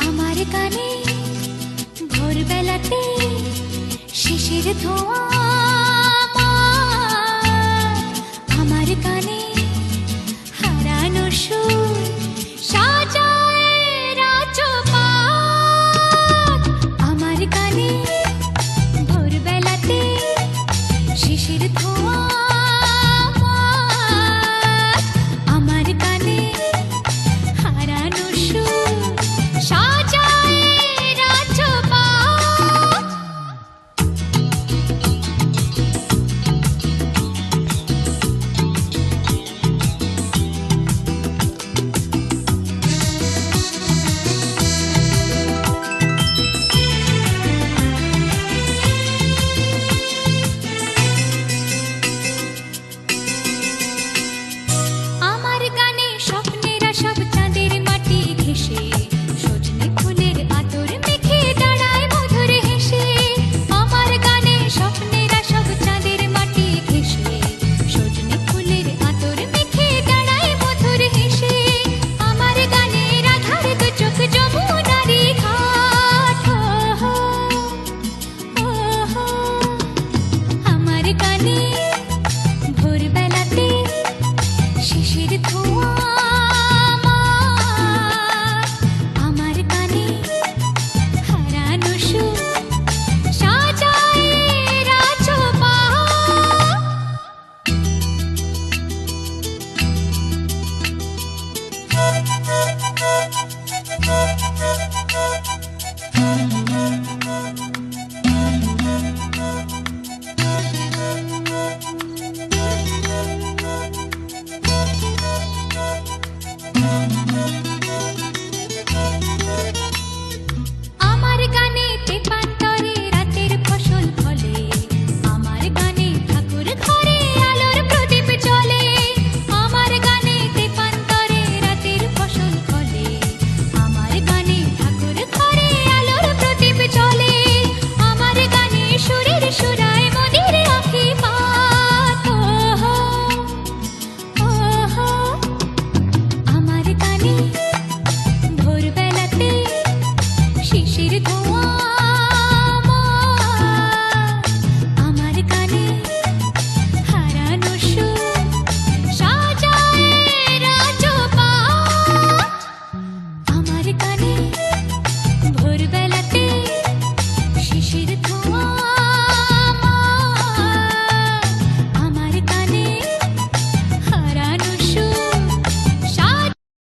আমার কানে ভোরবেলাতে শিশির ধোঁয়া, আমার কানে হারানো সুর সাজায় রাজপাট। আমার কানে ভোরবেলাতে শিশির ধোঁয়া, আমার কানে হারানো সুর সাজায় রাজপাট। আমার গানে স্বপ্নেরা সব চাঁদের মাটি ঘেঁষে, সজনে ফুলের আতর মেখে দাঁড়ায় মধুর হেসে। আমার গানে স্বপ্নেরা সব চাঁদের মাটি ঘেঁষে, সজনে ফুলের আতর মেখে দাঁড়ায় মধুর হেসে। আমার গানে রাধার দু চোখ যমুনারি ঘাট, আমার গানে ভোরবেলাতে শিশির ধোঁয়া, আমার কানে হারানো সুর সাজায় রাজপাট। আমার গানে তেপান্তরে রাতের ফসল ফলে, আমার গানে ঠাকুর ঘরে আলোর প্রদীপ জ্বলে। আমার গানে তেপান্তরে রাতের ফসল ফলে, আমার গানে ঠাকুর ঘরে আলোর প্রদীপ জ্বলে। আমার গানে সুরের সুরায় মনের আঁখি পাত, আমার গানে ভোরবেলাতে শিশির ধোঁয়া, আমার কানে হারানো সুর সাজায় রাজপাট। আমার কানে ভোরবেলাতে শিশির